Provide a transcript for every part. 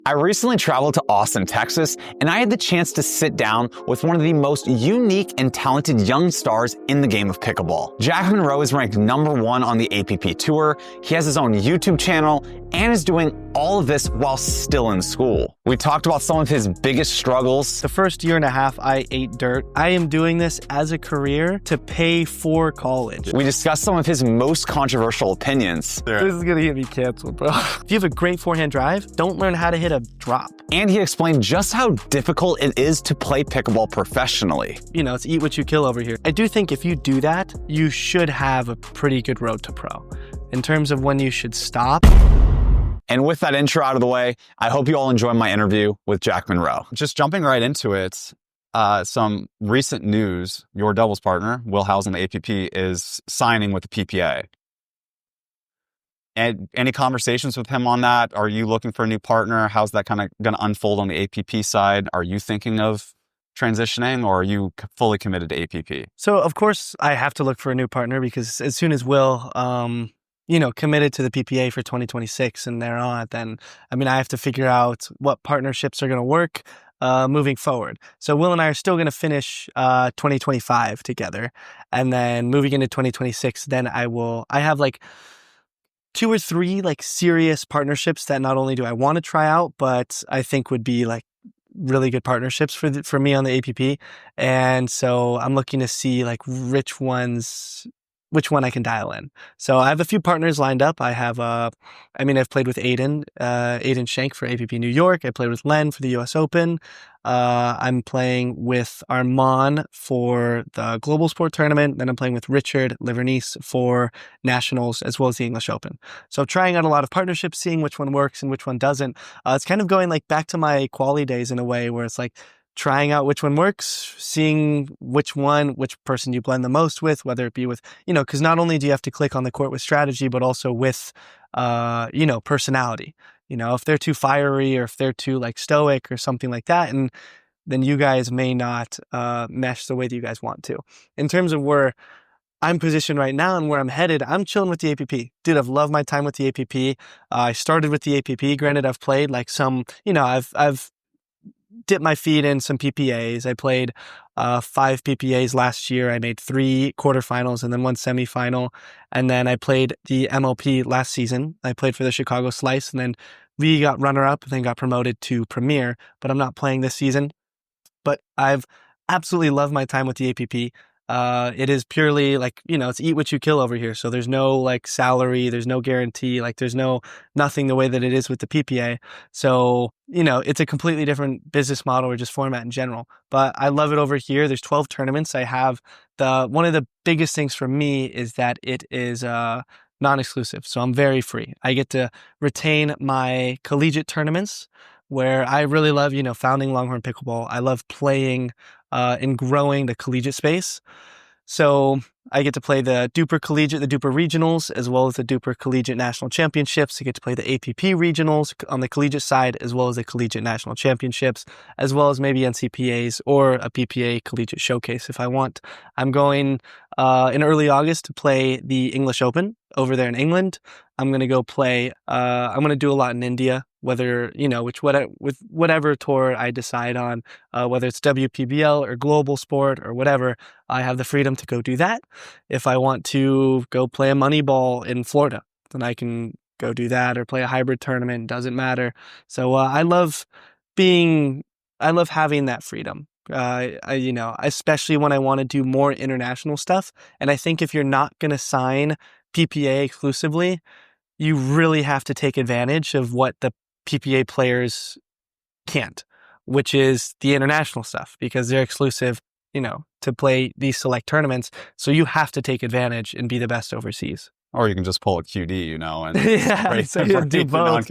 I recently traveled to Austin, Texas, and I had the chance to sit down with one of the most unique and talented young stars in the game of pickleball. Jack Munro is ranked #1 on the APP Tour. He has his own YouTube channel and is doing all of this while still in school. We talked about some of his biggest struggles. The first year and a half, I ate dirt. I am doing this as a career to pay for college. We discussed some of his most controversial opinions. This is gonna get me canceled, bro. If you have a great forehand drive, don't learn how to hit a drop. And he explained just how difficult it is to play pickleball professionally. You know, it's eat what you kill over here. I do think if you do that, you should have a pretty good road to pro. In terms of when you should stop. And with that intro out of the way, I hope you all enjoy my interview with Jack Munro. Just jumping right into it, some recent news, your doubles partner, Will Howes on the APP, is signing with the PPA. And any conversations with him on that? Are you looking for a new partner? How's that kind of going to unfold on the APP side? Are you thinking of transitioning, or are you fully committed to APP? So, of course, I have to look for a new partner because as soon as Will, committed to the PPA for 2026 and thereon, then, I have to figure out what partnerships are going to work moving forward. So Will and I are still going to finish 2025 together. And then moving into 2026, then I have like 2 or 3 like serious partnerships that not only do I want to try out, but I think would be like really good partnerships for me on the APP. And so I'm looking to see like which one I can dial in. So I have a few partners lined up. I have, I've played with Aiden Shank for APP New York. I played with Len for the US Open. I'm playing with Armand for the Global Sport Tournament. Then I'm playing with Richard Livernice for Nationals, as well as the English Open. So trying out a lot of partnerships, seeing which one works and which one doesn't. It's kind of going like back to my quali days in a way where it's like, trying out which one works, seeing which person you blend the most with, whether it be with, because not only do you have to click on the court with strategy, but also with, personality. If they're too fiery or if they're too like stoic or something like that, and then you guys may not mesh the way that you guys want to. In terms of where I'm positioned right now and where I'm headed, I'm chilling with the APP. Dude, I've loved my time with the APP. I started with the APP. Granted, I've played like some, I've dipped my feet in some PPAs. I played 5 PPAs last year. I made 3 quarterfinals and then 1 semifinal. And then I played the MLP last season. I played for the Chicago Slice, and then we got runner-up and then got promoted to Premier. But I'm not playing this season. But I've absolutely loved my time with the APP. It is purely like, it's eat what you kill over here. So there's no like salary, there's no guarantee, like there's nothing the way that it is with the PPA. So, it's a completely different business model or just format in general. But I love it over here. There's 12 tournaments. I have one of the biggest things for me is that it is non-exclusive. So I'm very free. I get to retain my collegiate tournaments where I really love, founding Longhorn Pickleball. I love playing and growing the collegiate space. So I get to play the Duper Collegiate, the Duper Regionals, as well as the Duper Collegiate National Championships. I get to play the APP Regionals on the collegiate side, as well as the Collegiate National Championships, as well as maybe NCPAs or a PPA Collegiate Showcase if I want. I'm going in early August to play the English Open over there in England. I'm going to go play, I'm going to do a lot in India, whether, with whatever tour I decide on, whether it's WPBL or Global Sport or whatever, I have the freedom to go do that. If I want to go play a money ball in Florida, then I can go do that, or play a hybrid tournament, doesn't matter. So I love having that freedom. Especially when I want to do more international stuff. And I think if you're not going to sign PPA exclusively, you really have to take advantage of what the PPA players can't, which is the international stuff, because they're exclusive, to play these select tournaments. So you have to take advantage and be the best overseas. Or you can just pull a QD, and do both.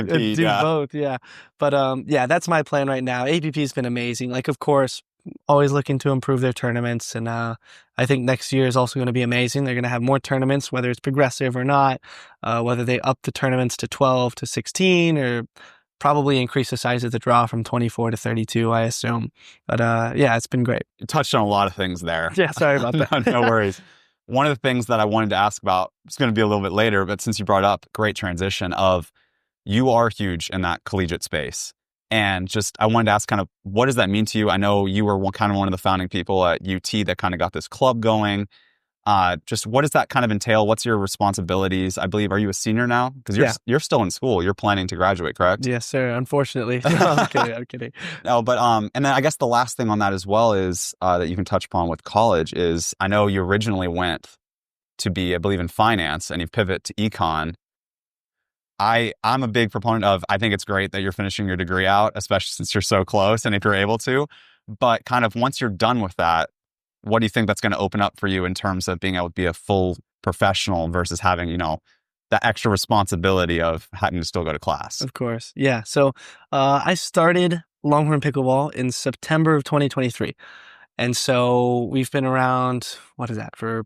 Both, yeah. But that's my plan right now. APP's been amazing. Like, of course, always looking to improve their tournaments. And I think next year is also going to be amazing. They're going to have more tournaments, whether it's progressive or not, whether they up the tournaments to 12 to 16 or probably increase the size of the draw from 24 to 32, I assume. But it's been great. You touched on a lot of things there. Yeah, sorry about that. No worries. One of the things that I wanted to ask about, it's going to be a little bit later, but since you brought up, great transition of, you are huge in that collegiate space. And just, I wanted to ask kind of, what does that mean to you? I know you were kind of one of the founding people at UT that kind of got this club going. Just what does that kind of entail? What's your responsibilities? I believe, are you a senior now? Because you're still in school. You're planning to graduate, correct? Yes, sir. Unfortunately. No, I'm kidding. I'm kidding. No, but and then I guess the last thing on that as well is that you can touch upon with college is, I know you originally went to be, I believe, in finance, and you pivot to econ. I'm a big proponent of, I think it's great that you're finishing your degree out, especially since you're so close and if you're able to. But kind of once you're done with that, what do you think that's going to open up for you in terms of being able to be a full professional versus having, that extra responsibility of having to still go to class? Of course. Yeah. So I started Longhorn Pickleball in September of 2023. And so we've been around, what is that, for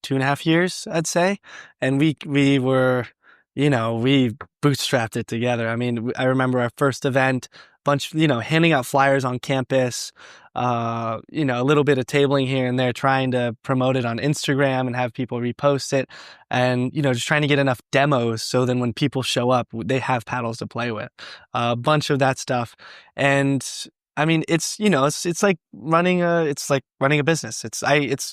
2.5 years, I'd say. And we were, we bootstrapped it together. I mean, I remember our first event, handing out flyers on campus, a little bit of tabling here and there, trying to promote it on Instagram and have people repost it, and, just trying to get enough demos so then when people show up, they have paddles to play with, a bunch of that stuff. And I mean, it's like running a business. It's a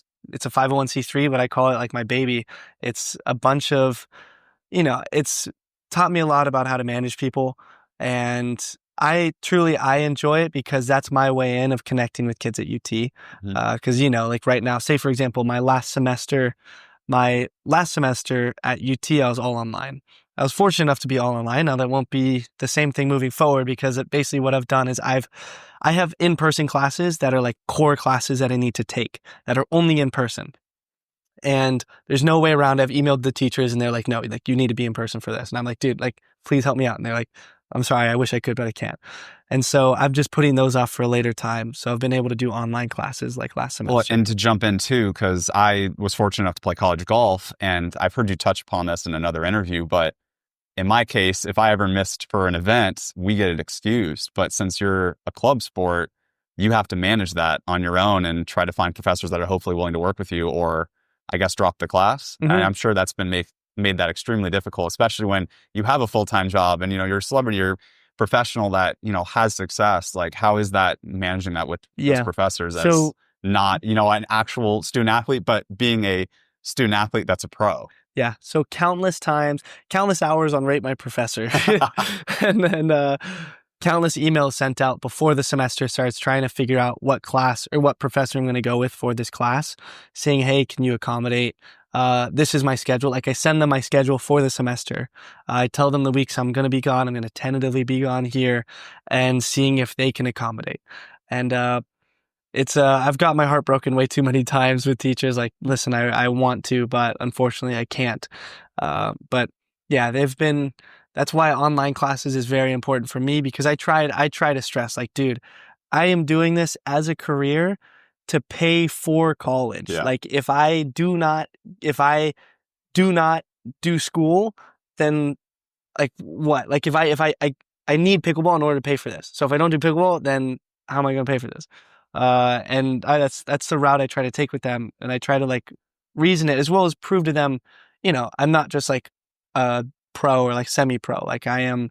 501c3, but I call it like my baby. It's a bunch of, it's taught me a lot about how to manage people. And I enjoy it because that's my way in of connecting with kids at UT. Because, like right now, say, for example, my last semester at UT, I was all online. I was fortunate enough to be all online. Now that won't be the same thing moving forward, because basically what I've done is I have in-person classes that are like core classes that I need to take that are only in person. And there's no way around. I've emailed the teachers and they're like, no, like you need to be in person for this. And I'm like, dude, like, please help me out. And they're like, I'm sorry, I wish I could, but I can't. And so I'm just putting those off for a later time. So I've been able to do online classes like last semester. Well, and to jump in too, because I was fortunate enough to play college golf, and I've heard you touch upon this in another interview, but in my case, if I ever missed for an event, we get it excused. But since you're a club sport, you have to manage that on your own and try to find professors that are hopefully willing to work with you, or I guess drop the class. And I'm sure that's been made that extremely difficult, especially when you have a full-time job and, you're a celebrity, you're a professional that, has success. Like, how is that managing that with those professors as not, an actual student athlete, but being a student athlete that's a pro? Yeah. So countless hours on Rate My Professor. And then countless emails sent out before the semester starts, trying to figure out what class or what professor I'm going to go with for this class, saying, hey, can you accommodate? This is my schedule. Like, I send them my schedule for the semester. I tell them the weeks I'm going to be gone. I'm going to tentatively be gone here, and seeing if they can accommodate. And I've got my heart broken way too many times with teachers. Like, listen, I want to, but unfortunately I can't. But yeah, that's why online classes is very important for me, because I try to stress, like, dude, I am doing this as a career to pay for college. Yeah. Like, if I do not do school, then like what? Like, if I need pickleball in order to pay for this. So if I don't do pickleball, then how am I going to pay for this? That's the route I try to take with them. And I try to like reason it, as well as prove to them, I'm not just like a pro or like semi-pro. Like, I am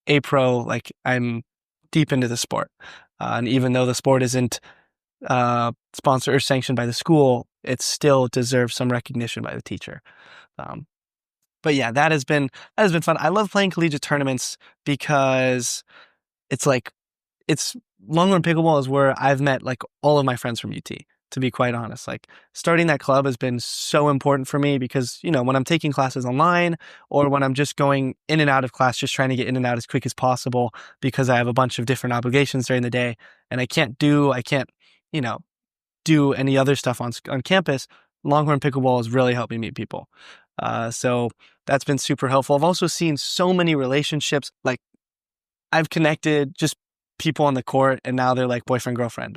a pro. Like, I'm deep into the sport. And even though the sport isn't sponsored or sanctioned by the school, it still deserves some recognition by the teacher. But yeah, that has been fun. I love playing collegiate tournaments because it's Longhorn Pickleball is where I've met like all of my friends from UT, to be quite honest. Like, starting that club has been so important for me because, when I'm taking classes online or when I'm just going in and out of class, just trying to get in and out as quick as possible because I have a bunch of different obligations during the day and I can't do any other stuff on campus, Longhorn Pickleball has really helped me meet people. So that's been super helpful. I've also seen so many relationships. Like, I've connected just people on the court and now they're like boyfriend, girlfriend,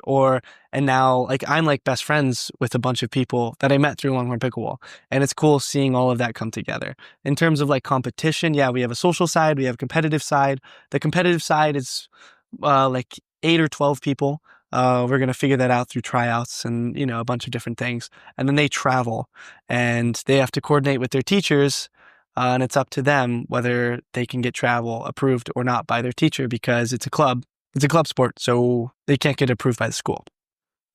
and now like I'm like best friends with a bunch of people that I met through Longhorn Pickleball. And it's cool seeing all of that come together. In terms of like competition, yeah, we have a social side, we have a competitive side. The competitive side is like 8 or 12 people. We're going to figure that out through tryouts and, a bunch of different things. And then they travel and they have to coordinate with their teachers And it's up to them whether they can get travel approved or not by their teacher, because it's a club sport, so they can't get approved by the school.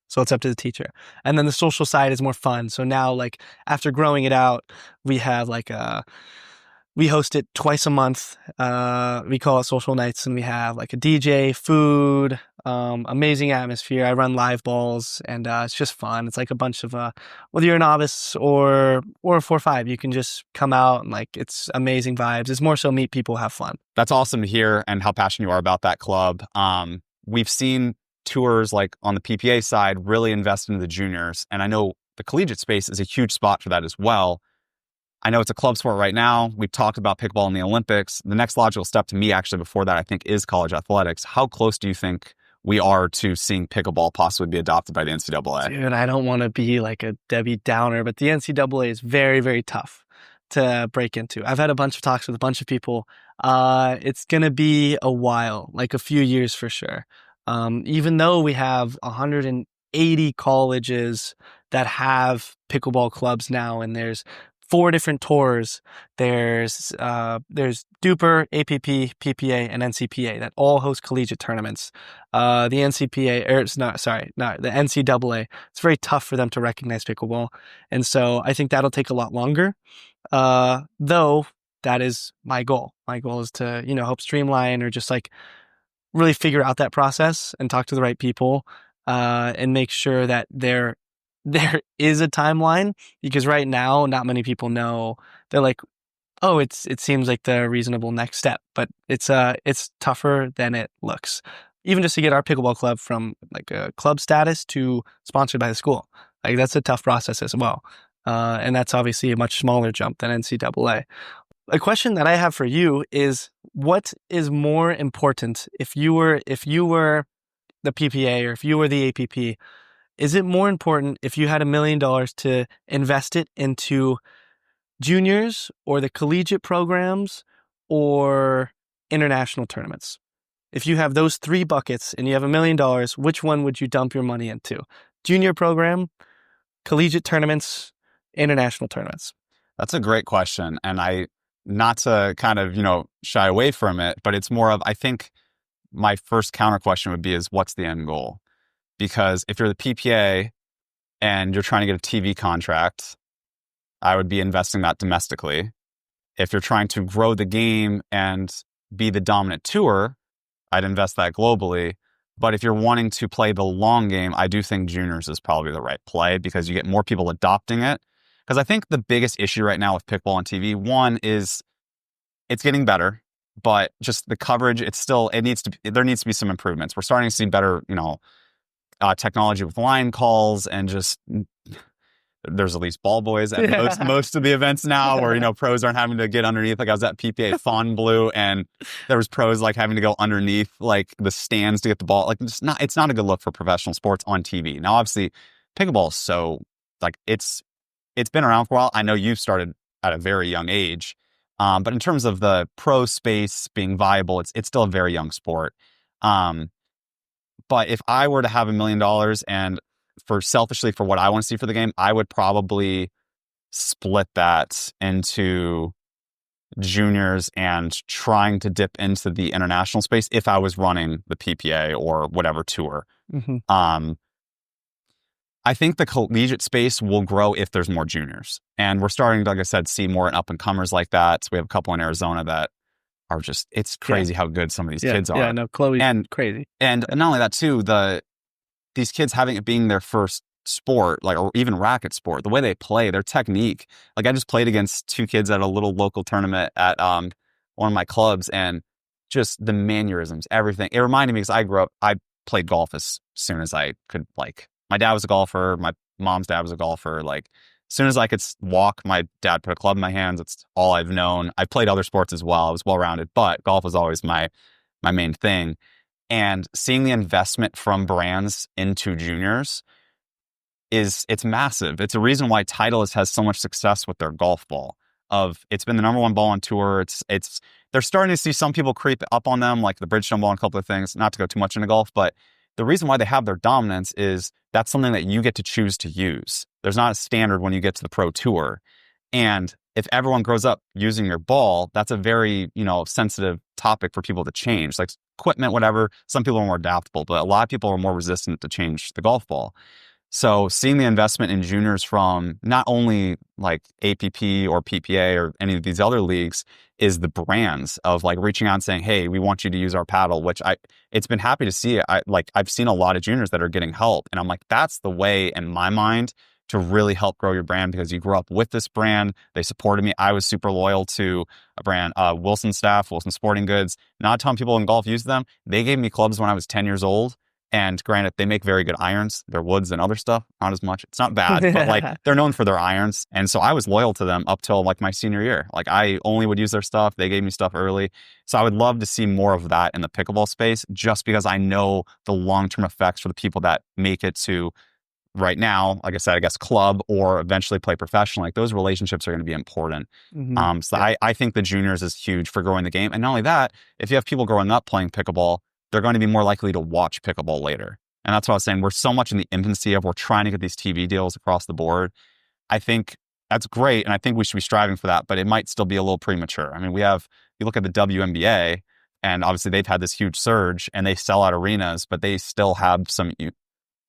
So it's up to the teacher. And then the social side is more fun. So now, like, after growing it out, we have we host it twice a month. We call it social nights, and we have like a DJ, food, amazing atmosphere. I run live balls, and it's just fun. It's like a bunch of, whether you're a novice or a 4-5, you can just come out, and like, it's amazing vibes. It's more so meet people, have fun. That's awesome to hear, and how passionate you are about that club. We've seen tours like on the PPA side really invest into the juniors, and I know the collegiate space is a huge spot for that as well. I know it's a club sport right now. We've talked about pickleball in the Olympics. The next logical step to me, actually, before that, I think, is college athletics. How close do you think we are to seeing pickleball possibly be adopted by the NCAA? Dude, I don't want to be like a Debbie Downer, but the NCAA is very, very tough to break into. I've had a bunch of talks with a bunch of people. It's going to be a while, like a few years for sure. Even though we have 180 colleges that have pickleball clubs now, and there's 4 different tours. There's Duper, APP, PPA, and NCPA that all host collegiate tournaments. The NCAA. It's very tough for them to recognize pickleball, and so I think that'll take a lot longer. Though that is my goal. My goal is to help streamline, or just like really figure out that process and talk to the right people, and make sure that there is a timeline, because right now not many people know. They're like, oh, it seems like the reasonable next step, but it's tougher than it looks. Even just to get our pickleball club from like a club status to sponsored by the school, like that's a tough process as well. And that's obviously a much smaller jump than NCAA. A question that I have for you is, what is more important if you were the PPA, or if you were the APP? Is it more important if you had $1 million to invest it into juniors, or the collegiate programs, or international tournaments? If you have those 3 buckets and you have $1 million, which one would you dump your money into? Junior program, collegiate tournaments, international tournaments? That's a great question. And not to kind of, shy away from it, but it's more of, I think my first counter question would be, is what's the end goal? Because if you're the PPA and you're trying to get a TV contract, I would be investing that domestically. If you're trying to grow the game and be the dominant tour, I'd invest that globally. But if you're wanting to play the long game, I do think juniors is probably the right play, because you get more people adopting it. Because I think the biggest issue right now with pickleball on TV, one is it's getting better, but just the coverage, there needs to be some improvements. We're starting to see better, technology with line calls, and just there's at least ball boys at most of the events now, where pros aren't having to get underneath. Like, I was at PPA Fontainebleau, and there was pros like having to go underneath like the stands to get the ball. Like, it's not a good look for professional sports on TV. Now, obviously, pickleball is so like it's been around for a while. I know you started at a very young age, but in terms of the pro space being viable, it's still a very young sport. But if I were to have $1 million, and selfishly for what I want to see for the game, I would probably split that into juniors and trying to dip into the international space if I was running the PPA or whatever tour. Mm-hmm. I think the collegiate space will grow if there's more juniors. And we're starting, like I said, see more up-and-comers like that. So we have a couple in Arizona that are just, it's crazy how good some of these kids are. Yeah, no, Chloe's crazy. And not only that too, these kids having it being their first sport, like, or even racket sport, the way they play, their technique. Like, I just played against 2 kids at a little local tournament at one of my clubs, and just the mannerisms, everything. It reminded me, because I played golf as soon as I could. Like, my dad was a golfer, my mom's dad was a golfer. Like, as soon as I could walk, my dad put a club in my hands. It's all I've known. I played other sports as well. I was well-rounded, but golf was always my main thing. And seeing the investment from brands into juniors it's massive. It's a reason why Titleist has so much success with their golf ball. It's been the number 1 ball on tour. They're starting to see some people creep up on them, like the Bridgestone ball and a couple of things, not to go too much into golf, but the reason why they have their dominance is that's something that you get to choose to use. There's not a standard when you get to the pro tour. And if everyone grows up using your ball, that's a very, sensitive topic for people to change. Like equipment, whatever. Some people are more adaptable, but a lot of people are more resistant to change the golf ball. So seeing the investment in juniors from not only like APP or PPA or any of these other leagues is the brands of like reaching out and saying, hey, we want you to use our paddle, which it's been happy to see. I've seen a lot of juniors that are getting help. And I'm like, that's the way in my mind to really help grow your brand, because you grew up with this brand. They supported me. I was super loyal to a brand, Wilson Sporting Goods. Not a ton of people in golf use them. They gave me clubs when I was 10 years old. And granted, they make very good irons. They're woods and other stuff. Not as much. It's not bad, but like they're known for their irons. And so I was loyal to them up till like my senior year. Like I only would use their stuff. They gave me stuff early. So I would love to see more of that in the pickleball space, just because I know the long-term effects for the people that make it to right now, like I said, I guess club or eventually play professional. Like those relationships are going to be important. I think the juniors is huge for growing the game. And not only that, if you have people growing up playing pickleball, they're going to be more likely to watch pickleball later. And that's what I was saying. We're so much in the infancy of we're trying to get these TV deals across the board. I think that's great. And I think we should be striving for that, but it might still be a little premature. I mean, you look at the WNBA, and obviously they've had this huge surge and they sell out arenas, but they still have some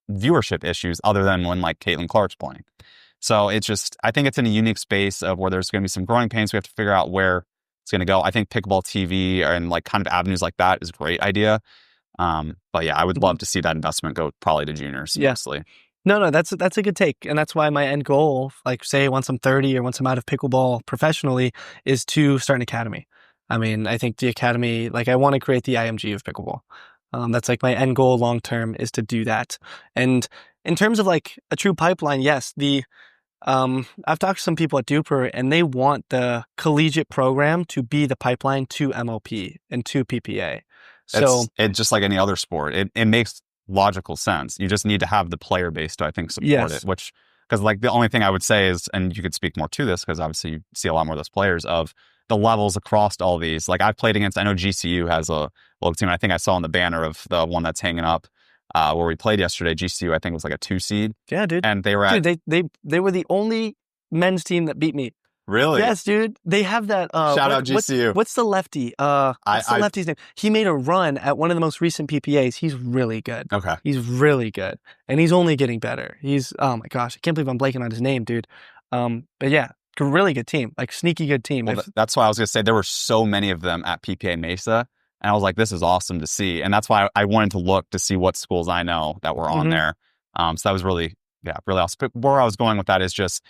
viewership issues other than when like Caitlin Clark's playing. So it's just, I think it's in a unique space of where there's going to be some growing pains. We have to figure out where it's going to go. I think pickleball TV and like kind of avenues like that is a great idea. But yeah, I would love to see that investment go probably to juniors. Mostly. No, that's a good take. And that's why my end goal, like say once I'm 30 or once I'm out of pickleball professionally, is to start an academy. I mean, I think the academy, like I want to create the IMG of pickleball. That's like my end goal long-term is to do that. And in terms of like a true pipeline, yes, I've talked to some people at Duper and they want the collegiate program to be the pipeline to MLP and to PPA. So it's just like any other sport. It makes logical sense. You just need to have the player base to, I think, support it, because like the only thing I would say is, and you could speak more to this because obviously you see a lot more of those players of the levels across all these. Like I've played against, I know GCU has a local team. I think I saw on the banner of the one that's hanging up where we played yesterday. GCU, I think, was like a 2 seed. Yeah, dude. And they were they were the only men's team that beat me. Really? Yes, dude. They have that. Shout out GCU. What's the lefty? What's the lefty's name? He made a run at one of the most recent PPAs. He's really good. Okay. He's really good. And he's only getting better. Oh my gosh. I can't believe I'm blanking on his name, dude. But yeah, really good team. Like sneaky good team. Well, that's why I was going to say there were so many of them at PPA Mesa. And I was like, this is awesome to see. And that's why I wanted to look to see what schools I know that were on there. So that was really awesome. But where I was going with that is just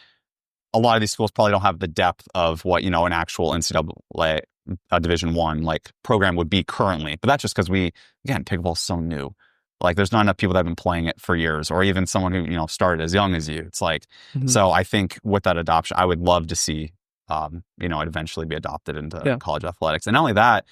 a lot of these schools probably don't have the depth of what, an actual NCAA Division I like program would be currently. But that's just because pickleball is so new. Like there's not enough people that have been playing it for years, or even someone who, started as young as you. It's like, so I think with that adoption, I would love to see, it eventually be adopted into college athletics. And not only that,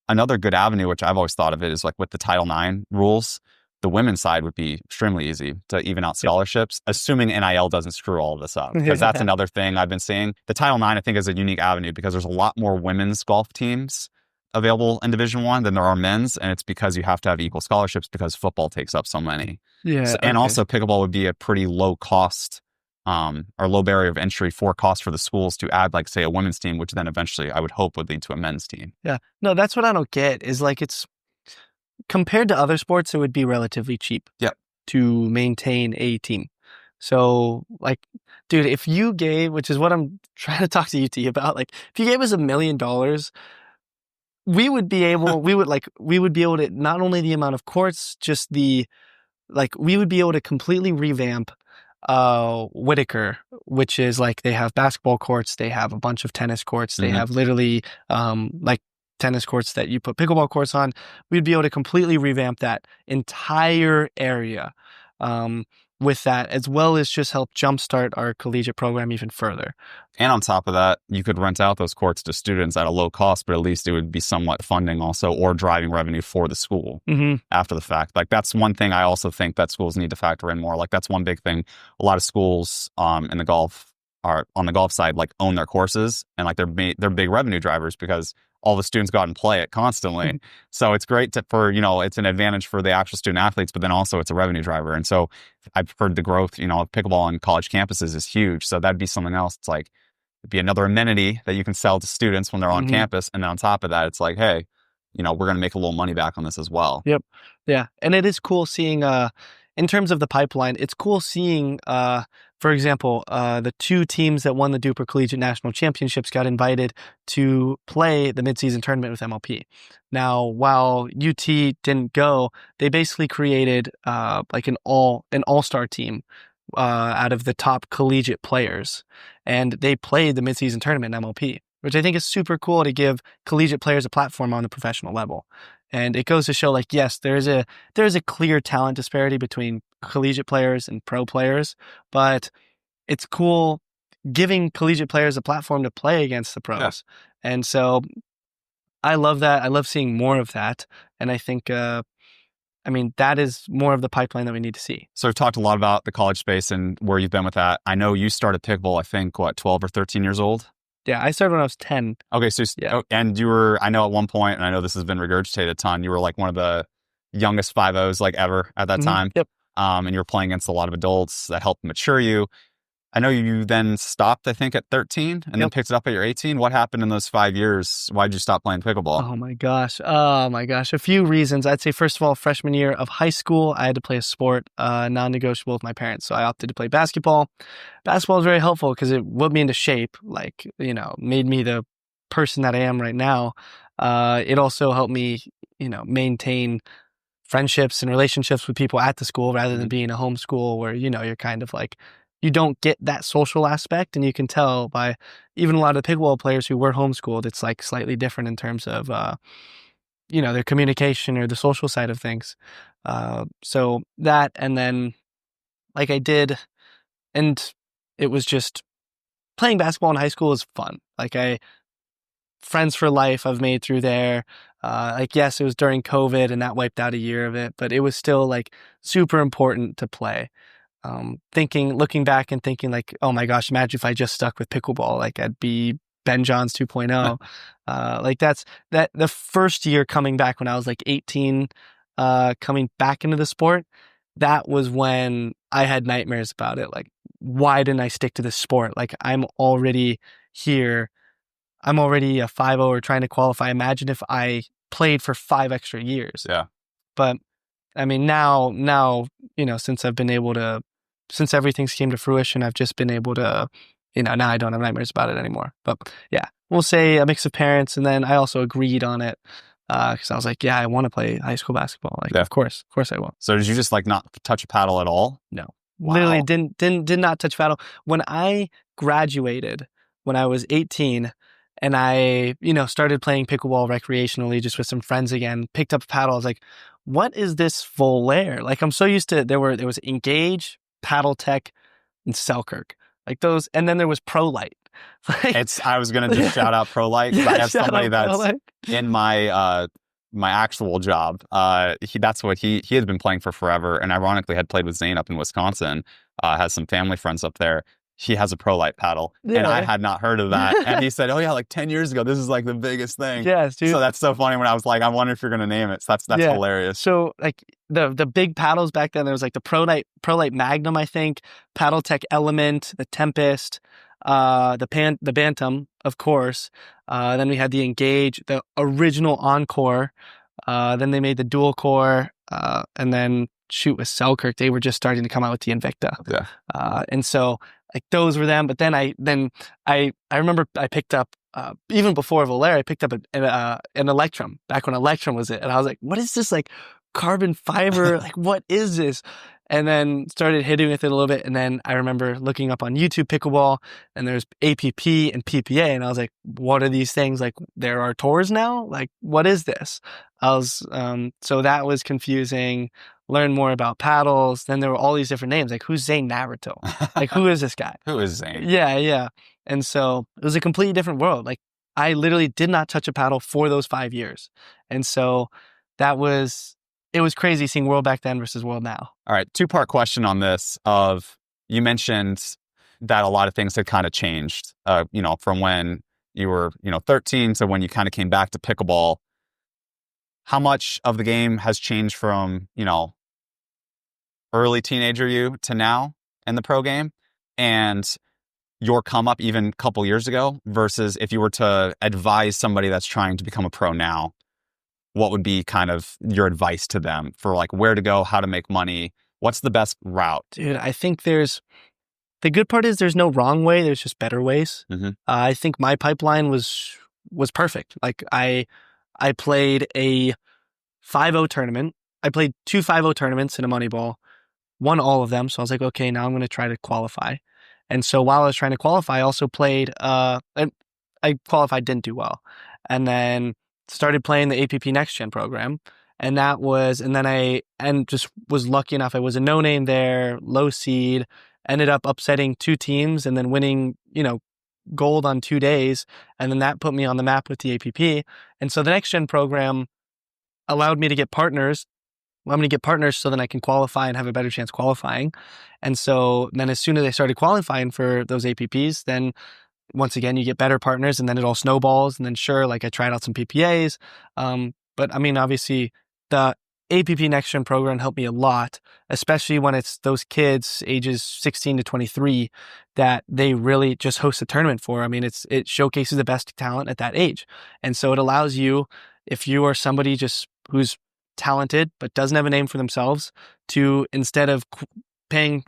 another good avenue, which I've always thought of it, is like with the Title IX rules, the women's side would be extremely easy to even out scholarships, assuming NIL doesn't screw all of this up. Because that's another thing I've been seeing. The Title IX, I think, is a unique avenue because there's a lot more women's golf teams available in Division I than there are men's. And it's because you have to have equal scholarships because football takes up so many. And also pickleball would be a pretty low cost or low barrier of entry for cost for the schools to add, like, say, a women's team, which then eventually I would hope would lead to a men's team. Yeah. No, that's what I don't get is like it's compared to other sports, it would be relatively cheap to maintain a team. So like, dude, if you gave, which is what I'm trying to talk to UT about, like if you gave us $1 million, we would be able to not only the amount of courts, we would be able to completely revamp Whitaker, which is like they have basketball courts, they have a bunch of tennis courts, they have literally like tennis courts that you put pickleball courts on. We'd be able to completely revamp that entire area with that, as well as just help jumpstart our collegiate program even further. And on top of that, you could rent out those courts to students at a low cost, but at least it would be somewhat funding also, or driving revenue for the school after the fact. Like that's one thing I also think that schools need to factor in more. Like that's one big thing. A lot of schools in the golf are on the golf side, like own their courses, and like they're big revenue drivers because all the students go out and play it constantly. So it's great it's an advantage for the actual student athletes, but then also it's a revenue driver. And so I've heard the growth, of pickleball on college campuses is huge. So that'd be something else. It's like, be another amenity that you can sell to students when they're on campus. And then on top of that, it's like, hey, we're going to make a little money back on this as well. Yep. Yeah. And it is cool seeing, in terms of the pipeline, it's cool seeing, for example, the 2 teams that won the Duper Collegiate National Championships got invited to play the midseason tournament with MLP. Now, while UT didn't go, they basically created like an all-star team out of the top collegiate players, and they played the midseason tournament in MLP, which I think is super cool to give collegiate players a platform on the professional level. And it goes to show, like, yes, there's a clear talent disparity between collegiate players and pro players, but it's cool giving collegiate players a platform to play against the pros. Yeah. And so I love that. I love seeing more of that. And I think, that is more of the pipeline that we need to see. So we've talked a lot about the college space and where you've been with that. I know you started pickleball, I think, 12 or 13 years old? Yeah, I started when I was 10. Okay, so and you were, I know at one point, and I know this has been regurgitated a ton, you were like one of the youngest 5-0s like ever at that time. Yep. And you were playing against a lot of adults that helped mature you. I know you then stopped, I think, at 13 and then picked it up at your 18. What happened in those 5 years? Why did you stop playing pickleball? Oh my gosh. A few reasons. I'd say, first of all, freshman year of high school, I had to play a sport, non-negotiable with my parents. So I opted to play basketball. Basketball was very helpful because it whipped me into shape, like, made me the person that I am right now. It also helped me, maintain friendships and relationships with people at the school rather than being a home school where, you're kind of like, you don't get that social aspect. And you can tell by even a lot of the pickleball players who were homeschooled, it's like slightly different in terms of, their communication or the social side of things. So that, and then like I did, and it was just playing basketball in high school is fun. Like friends for life I've made through there. Yes, it was during COVID and that wiped out a year of it, but it was still like super important to play. Looking back and thinking like, oh my gosh, imagine if I just stuck with pickleball, like I'd be Ben Johns 2.0. The first year coming back when I was like 18, coming back into the sport, that was when I had nightmares about it. Like, why didn't I stick to this sport? Like, I'm already here. I'm already a 5-0 or trying to qualify. Imagine if I played for 5 extra years. Yeah. But now, since everything's came to fruition, I've just been able to, now I don't have nightmares about it anymore. But yeah, we'll say a mix of parents. And then I also agreed on it because I was like, yeah, I want to play high school basketball. Like, of course I will. So did you just like not touch a paddle at all? No, wow. Literally did not touch paddle. When I graduated, when I was 18, and I, started playing pickleball recreationally just with some friends again, picked up a paddle. I was like, what is this Volair? Like, I'm so used to, there was Engage, Paddle Tech, and Selkirk. Like those, and then there was ProLite. I was going to just shout out ProLite because I have somebody that's in my my actual job. That's what he had been playing for forever, and ironically had played with Zane up in Wisconsin. Has some family friends up there. He has a ProLite paddle, and I had not heard of that. And he said, "Oh yeah, like 10 years ago, this is like the biggest thing." Yes, dude. So that's so funny when I was like, "I wonder if you're going to name it." So that's hilarious. So like the big paddles back then, there was like the ProLite Magnum, I think, Paddle Tech Element, the Tempest, the Bantam, of course. Then we had the Engage, the original Encore. Then they made the Dual Core, and then with Selkirk, they were just starting to come out with the Invicta. Yeah. And so like those were them. But then I remember I picked up even before Volair, I picked up an Electrum back when Electrum was it, and I was like, what is this like carbon fiber? Like, what is this? And then started hitting with it a little bit. And then I remember looking up on YouTube pickleball, and there's APP and PPA. And I was like, what are these things? Like, there are tours now? Like, what is this? So that was confusing. Learn more about paddles. Then there were all these different names. Like, who's Zane Naruto? Like, who is this guy? Who is Zane? Yeah. And so it was a completely different world. Like, I literally did not touch a paddle for those 5 years. And so it was crazy seeing world back then versus world now. All right. 2-part question on this you mentioned that a lot of things had kind of changed, from when you were, 13 to when you kind of came back to pickleball. How much of the game has changed from, early teenager you to now in the pro game? And, your come up even a couple years ago versus if you were to advise somebody that's trying to become a pro now, what would be kind of your advice to them for like where to go, how to make money? What's the best route? Dude, I think the good part is there's no wrong way. There's just better ways. I think my pipeline was perfect. Like I played a 5-0 tournament. I played 2 5-0 tournaments in a Moneyball, won all of them. So I was like, okay, now I'm going to try to qualify. And so while I was trying to qualify, I also played, and I qualified, didn't do well. And then started playing the APP Next Gen program. And just was lucky enough. I was a no-name there, low seed, ended up upsetting 2 teams and then winning, gold on 2 days. And then that put me on the map with the APP. And so the Next Gen program allowed me to get partners. Well, I'm going to get partners so then I can qualify and have a better chance qualifying. And so then as soon as I started qualifying for those APPs, then once again, you get better partners and then it all snowballs. And then sure, like I tried out some PPAs. But I mean, obviously the APP Next Gen program helped me a lot, especially when it's those kids ages 16 to 23 that they really just host a tournament for. I mean, it showcases the best talent at that age. And so it allows you, if you are somebody just who's talented but doesn't have a name for themselves, to instead of paying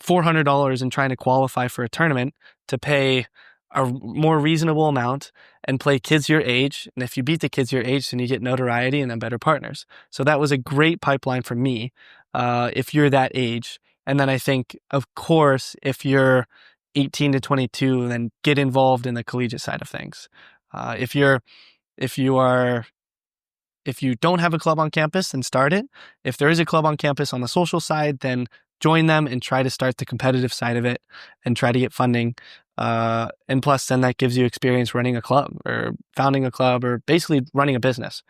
$400 and trying to qualify for a tournament, to pay a more reasonable amount and play kids your age. And if you beat the kids your age, then you get notoriety and then better partners. So that was a great pipeline for me if you're that age. And then I think, of course, if you're 18 to 22, then get involved in the collegiate side of things. If you don't have a club on campus, then start it. If there is a club on campus on the social side, then join them and try to start the competitive side of it and try to get funding. And plus, then that gives you experience running a club or founding a club or basically running a business.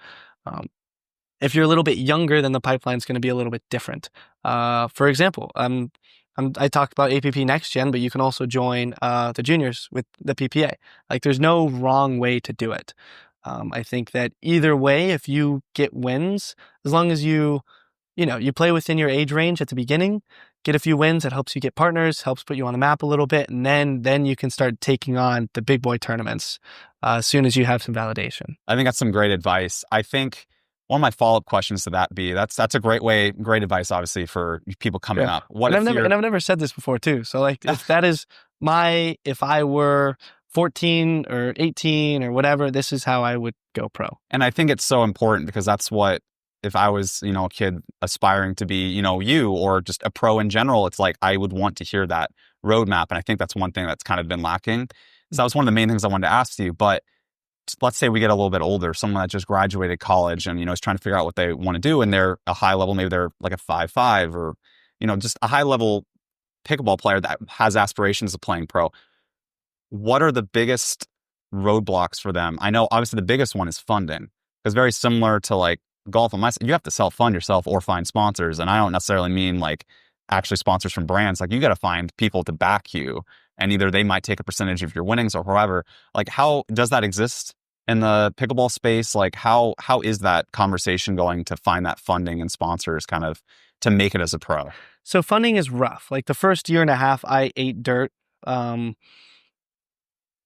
If you're a little bit younger, then the pipeline's going to be a little bit different. For example, I talked about APP Next Gen, but you can also join the juniors with the PPA. Like, there's no wrong way to do it. I think that either way, if you get wins, as long as you play within your age range at the beginning, get a few wins, that helps you get partners, helps put you on the map a little bit, and then you can start taking on the big boy tournaments as soon as you have some validation. I think that's some great advice. I think one of my follow-up questions to that be, that's a great advice, obviously, for people coming up. I've never said this before too. So like, if I were 14 or 18 or whatever, this is how I would go pro. And I think it's so important because that's what, if I was, a kid aspiring to be, you or just a pro in general, it's like I would want to hear that roadmap. And I think that's one thing that's kind of been lacking. So that was one of the main things I wanted to ask you. But let's say we get a little bit older, someone that just graduated college and, is trying to figure out what they want to do. And they're a high level, maybe they're like a 5'5" or, just a high level pickleball player that has aspirations of playing pro. What are the biggest roadblocks for them? I know obviously the biggest one is funding, because very similar to like golf, you have to self-fund yourself or find sponsors. And I don't necessarily mean like actually sponsors from brands. Like, you got to find people to back you, and either they might take a percentage of your winnings or however. Like, how does that exist in the pickleball space? Like, how is that conversation going to find that funding and sponsors kind of to make it as a pro? So funding is rough. Like, the first year and a half, I ate dirt.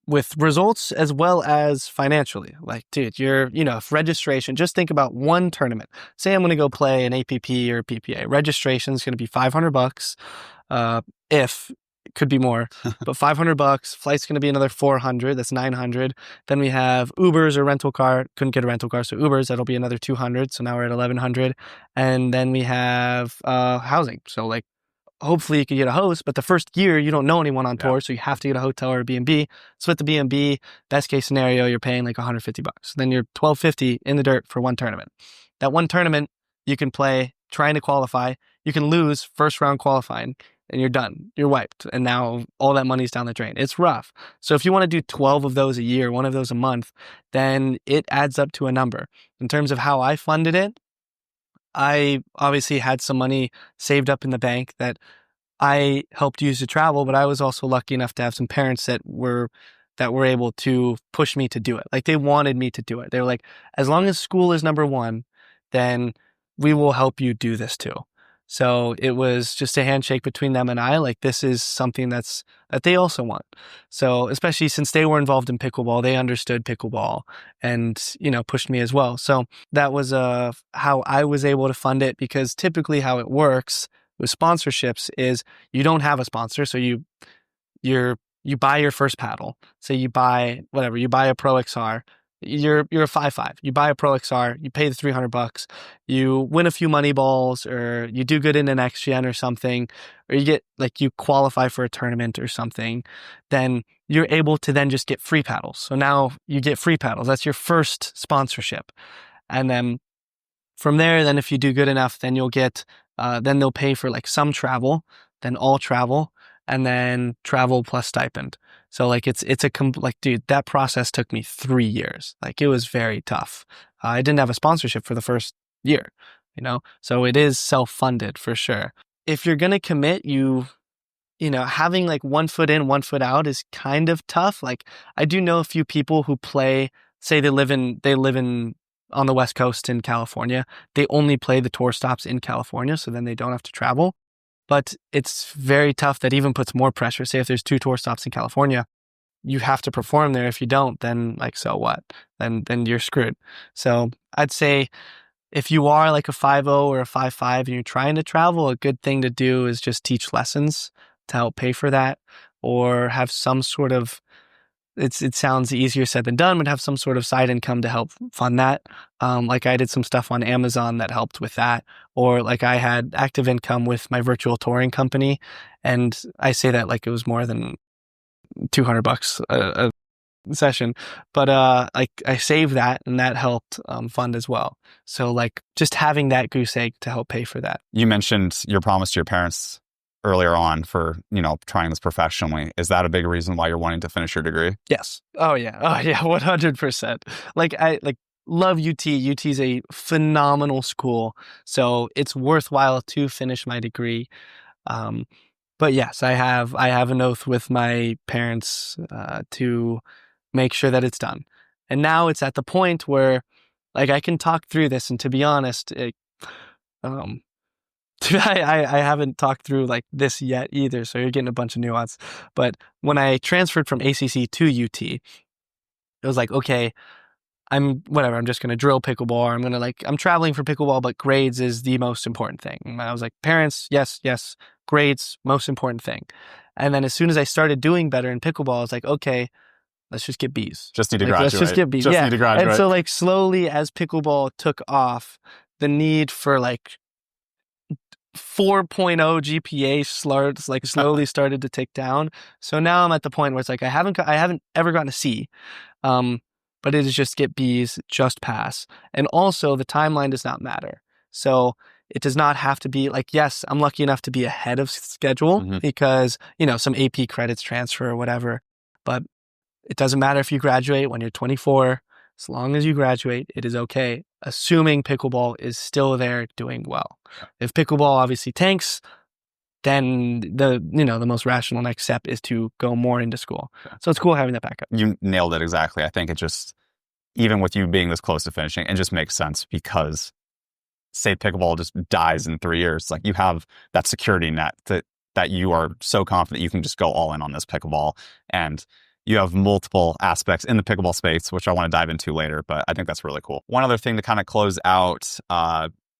With results as well as financially. Like, dude, if registration, just think about one tournament. Say I'm going to go play an APP or PPA. Registration is going to be $500. If it could be more, but $500. Flight's going to be another $400. That's $900. Then we have Ubers or rental car. Couldn't get a rental car, so Ubers, that'll be another $200. So now we're at $1,100. And then we have housing. So like, hopefully you could get a host, but the first year you don't know anyone on tour, so you have to get a hotel or a B&B. Split the B&B. Best case scenario, you're paying like $150. Then you're $1,250 in the dirt for one tournament. That one tournament you can play trying to qualify. You can lose first round qualifying, and you're done. You're wiped, and now all that money's down the drain. It's rough. So if you want to do 12 of those a year, one of those a month, then it adds up to a number. In terms of how I funded it, I obviously had some money saved up in the bank that I helped use to travel, but I was also lucky enough to have some parents that were able to push me to do it. Like, they wanted me to do it. They were like, as long as school is number one, then we will help you do this too. So it was just a handshake between them and I. Like, this is something that they also want. So especially since they were involved in pickleball, they understood pickleball and, pushed me as well. So that was how I was able to fund it, because typically how it works with sponsorships is you don't have a sponsor. So you buy your first paddle. So you buy whatever, you buy a Pro XR. You're a 5.5. You buy a Pro XR, you pay the $300, you win a few money balls, or you do good in an X Gen or something, or you get you qualify for a tournament or something, then you're able to then just get free paddles. So now you get free paddles. That's your first sponsorship. And then from there, then if you do good enough, then you'll get, then they'll pay for some travel, then all travel, and then travel plus stipend. So dude, that process took me 3 years. It was very tough. I didn't have a sponsorship for the first year, so it is self-funded for sure. If you're going to commit, having 1 foot in, 1 foot out is kind of tough. I do know a few people who play, say they live in on the West Coast in California. They only play the tour stops in California, so then they don't have to travel. But it's very tough. That even puts more pressure. Say if there's 2 tour stops in California, you have to perform there. If you don't, then so what? Then you're screwed. So I'd say if you are a 5.0 or a 5.5 and you're trying to travel, a good thing to do is just teach lessons to help pay for that, or have some sort of, it sounds easier said than done, but have some sort of side income to help fund that. I did some stuff on Amazon that helped with that, or I had active income with my virtual touring company, and I say that it was more than $200 a session, but I saved that, and that helped fund as well. So just having that goose egg to help pay for that. You mentioned your promise to your parents earlier on for, trying this professionally. Is that a big reason why you're wanting to finish your degree? Yes. Oh yeah. 100%. I love UT. UT is a phenomenal school, so it's worthwhile to finish my degree. But yes, I have an oath with my parents to make sure that it's done. And now it's at the point where I can talk through this, and to be honest, I haven't talked through this yet either, so you're getting a bunch of nuance. But when I transferred from ACC to UT, it was okay, I'm just going to drill pickleball. I'm going to I'm traveling for pickleball, but grades is the most important thing. And I was parents, yes, grades, most important thing. And then as soon as I started doing better in pickleball, I was okay, let's just get Bs. Just need to graduate. Let's just get Bs. Need to graduate. And so slowly as pickleball took off, the need for 4.0 GPA slowly started to tick down. So now I'm at the point where it's I haven't ever gotten a C, but it is just get Bs, just pass. And also the timeline does not matter. So it does not have to be yes, I'm lucky enough to be ahead of schedule because, some AP credits transfer or whatever, but it doesn't matter if you graduate when you're 24. As long as you graduate, it is okay, assuming pickleball is still there doing well. If pickleball obviously tanks, then the most rational next step is to go more into school. So it's cool having that backup. You nailed it exactly. I think it just, even with you being this close to finishing, it just makes sense because say pickleball just dies in 3 years, you have that security net that you are so confident you can just go all in on this pickleball, and you have multiple aspects in the pickleball space, which I want to dive into later, but I think that's really cool. One other thing to kind of close out,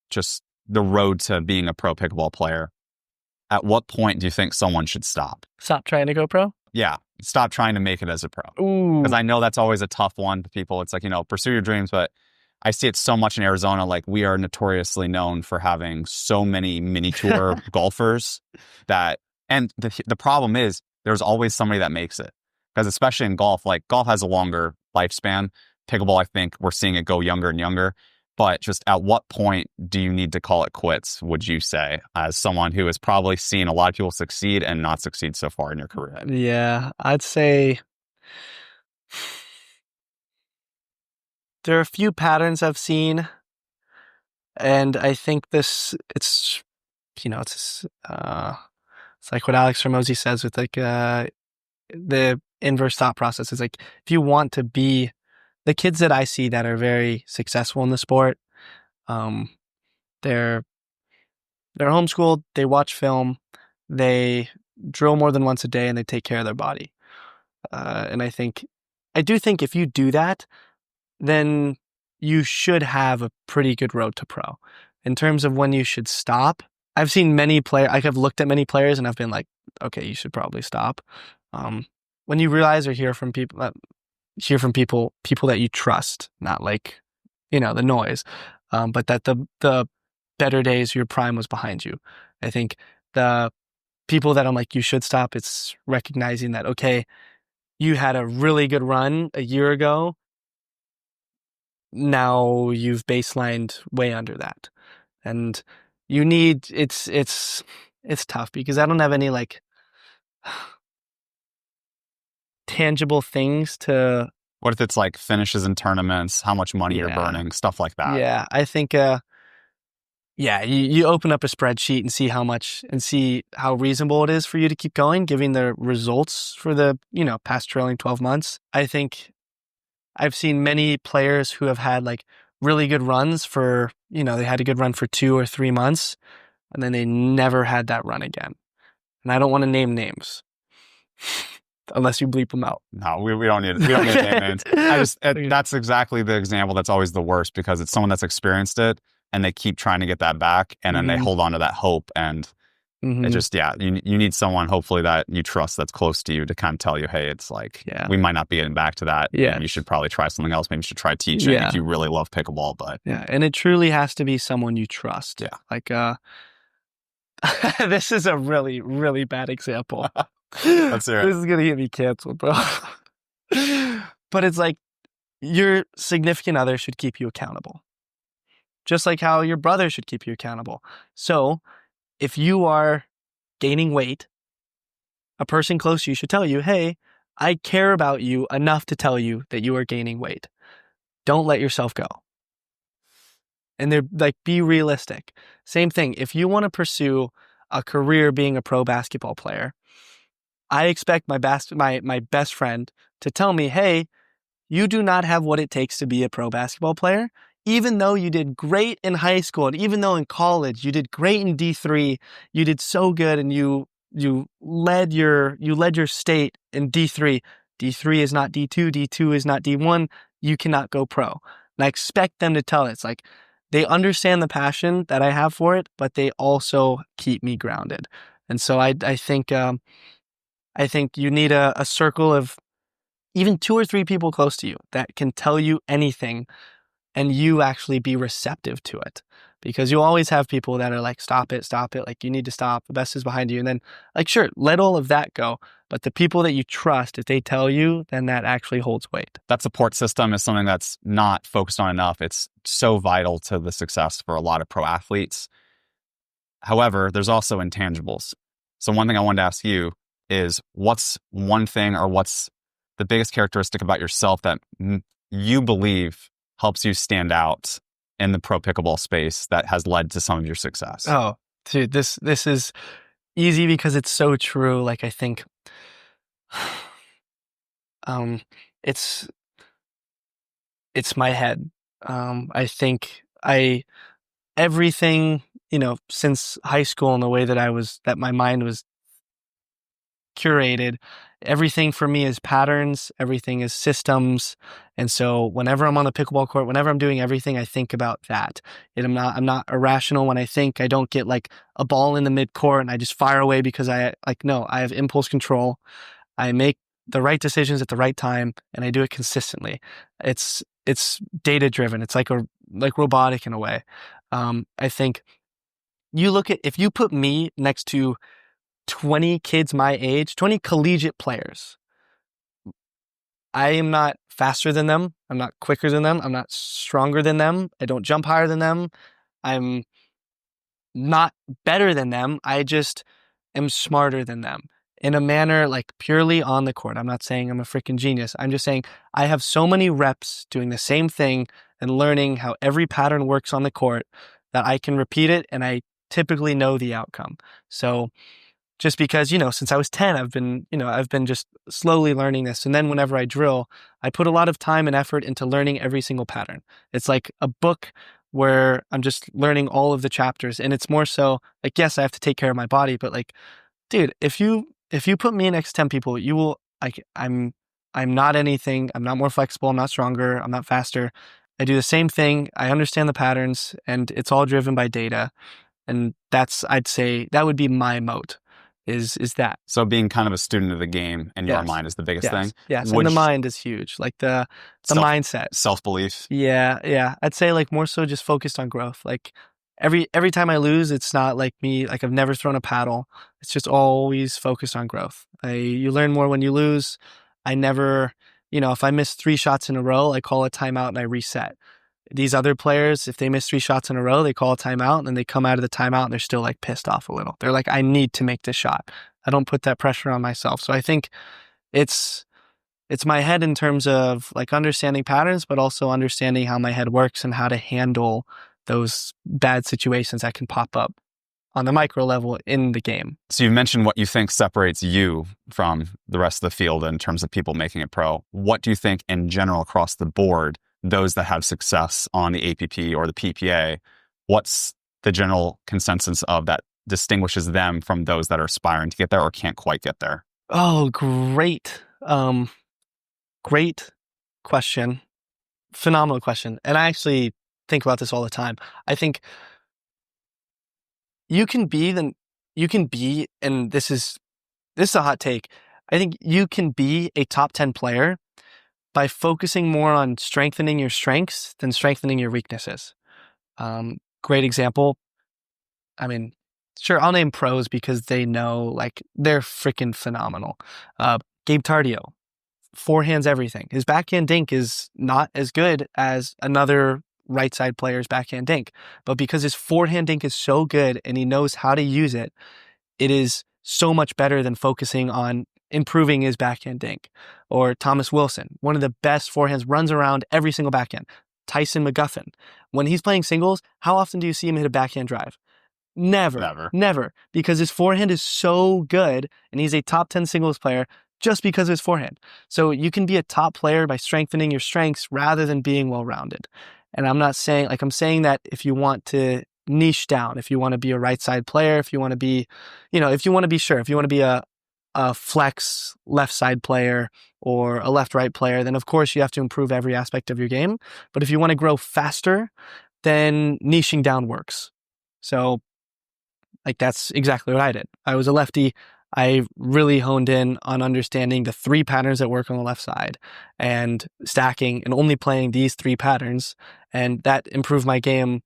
just the road to being a pro pickleball player. At what point do you think someone should stop? Stop trying to go pro? Yeah. Stop trying to make it as a pro. Ooh. Because I know that's always a tough one to people. It's pursue your dreams, but I see it so much in Arizona. We are notoriously known for having so many mini tour golfers and the problem is there's always somebody that makes it. Because especially in golf, golf has a longer lifespan. Pickleball, I think we're seeing it go younger and younger. But just at what point do you need to call it quits, would you say, as someone who has probably seen a lot of people succeed and not succeed so far in your career? Yeah, I'd say there are a few patterns I've seen. And I think it's what Alex Hormozi says with the inverse thought process is if you want to be the kids that I see that are very successful in the sport, they're they're homeschooled, they watch film, they drill more than once a day, and they take care of their body. And I do think if you do that, then you should have a pretty good road to pro. In terms of when you should stop, I've seen many players, I've looked at many players and I've been like, okay, you should probably stop. When you realize or hear from people that you trust, not like, the noise, but that the better days, your prime was behind you. I think the people that I'm like, you should stop, it's recognizing that, okay, you had a really good run a year ago. Now you've baselined way under that. And you need, it's tough because I don't have any like tangible things to. What if it's like finishes in tournaments, how much money you're burning, stuff like that? Yeah, I think, you open up a spreadsheet and see how much and see how reasonable it is for you to keep going, giving the results for the, past trailing 12 months. I think I've seen many players who have had like really good runs for, they had a good run for 2 or 3 months and then they never had that run again. And I don't want to name names unless you bleep them out. No, we don't need to name names. That's exactly the example that's always the worst because it's someone that's experienced it and they keep trying to get that back and then they hold on to that hope and it just, you need someone hopefully that you trust that's close to you to kind of tell you, hey, it's like, we might not be getting back to that. Yeah. And you should probably try something else. Maybe you should try teaching if you really love pickleball, but. Yeah. And it truly has to be someone you trust. Yeah. Like, this is a really, really bad example. Let's hear it. This is going to get me canceled, bro. But it's like your significant other should keep you accountable. Just like how your brother should keep you accountable. So if you are gaining weight, a person close to you should tell you, hey, I care about you enough to tell you that you are gaining weight. Don't let yourself go. And they're like, be realistic. Same thing. If you want to pursue a career being a pro basketball player, I expect my best friend to tell me, hey, you do not have what it takes to be a pro basketball player. Even though you did great in high school and even though in college you did great in D3, you did so good and you led your state in D3. D3 is not D2, D2 is not D1. You cannot go pro. And I expect them to tell it. It's like they understand the passion that I have for it, but they also keep me grounded. And so I think you need a circle of even 2 or 3 people close to you that can tell you anything and you actually be receptive to it. Because you always have people that are like, stop it, like you need to stop, the best is behind you. And then like, sure, let all of that go. But the people that you trust, if they tell you, then that actually holds weight. That support system is something that's not focused on enough. It's so vital to the success for a lot of pro athletes. However, there's also intangibles. So one thing I wanted to ask you is what's one thing or what's the biggest characteristic about yourself that you believe helps you stand out in the pro pickleball space that has led to some of your success? Oh, dude, this is easy because it's so true. Like, I think, it's my head. I think everything, since high school and the way that my mind was curated, everything for me is patterns, everything is systems. And so whenever I'm on the pickleball court, whenever I'm doing everything, I think about that. And I'm not irrational when I think. I don't get like a ball in the mid court and I just fire away because no, I have impulse control. I make the right decisions at the right time and I do it consistently. It's data driven. It's like robotic in a way. I think if you put me next to 20 kids my age, 20 collegiate players, I am not faster than them. I'm not quicker than them. I'm not stronger than them. I don't jump higher than them. I'm not better than them. I just am smarter than them in a manner like purely on the court. I'm not saying I'm a freaking genius. I'm just saying I have so many reps doing the same thing and learning how every pattern works on the court that I can repeat it and I typically know the outcome. So just because, since I was 10, I've been just slowly learning this. And then whenever I drill, I put a lot of time and effort into learning every single pattern. It's like a book where I'm just learning all of the chapters. And it's more so like, yes, I have to take care of my body, but like, dude, if you put me next to 10 people, you will like, I'm not anything. I'm not more flexible. I'm not stronger. I'm not faster. I do the same thing. I understand the patterns, and it's all driven by data. And that's, I'd say that would be my moat is that. So being kind of a student of the game in your mind is the biggest thing. Yes. And the mind is huge. Like the mindset. Self-belief. Yeah. I'd say like more so just focused on growth. Like every time I lose, it's not like me, like I've never thrown a paddle. It's just always focused on growth. You learn more when you lose. I never, if I miss 3 shots in a row, I call a timeout and I reset. These other players, if they miss 3 shots in a row, they call a timeout and then they come out of the timeout and they're still like pissed off a little. They're like, I need to make this shot. I don't put that pressure on myself. So I think it's my head in terms of like understanding patterns, but also understanding how my head works and how to handle those bad situations that can pop up on the micro level in the game. So you mentioned what you think separates you from the rest of the field in terms of people making it pro. What do you think in general across the board, those that have success on the APP or the PPA, what's the general consensus of that distinguishes them from those that are aspiring to get there or can't quite get there? Oh, great. Great question. Phenomenal question. And I actually think about this all the time. I think you can be, and this is a hot take. I think you can be a top 10 player by focusing more on strengthening your strengths than strengthening your weaknesses. Great example. I mean, sure, I'll name pros because they know, like, they're freaking phenomenal. Gabe Tardio, forehands everything. His backhand dink is not as good as another right side player's backhand dink, but because his forehand dink is so good and he knows how to use it, it is so much better than focusing on improving his backhand dink. Or Thomas Wilson, one of the best forehands, runs around every single backhand. Tyson McGuffin, when he's playing singles, how often do you see him hit a backhand drive? Never, because his forehand is so good and he's a top 10 singles player just because of his forehand. So you can be a top player by strengthening your strengths rather than being well-rounded. And I'm not saying, like, I'm saying that if you want to niche down, if you want to be a right side player, if you want to be, if you want to be a flex left side player or a left right player, then of course you have to improve every aspect of your game. But if you want to grow faster, then niching down works. So like that's exactly what I did. I was a lefty. I really honed in on understanding the 3 patterns that work on the left side and stacking and only playing these 3 patterns. And that improved my game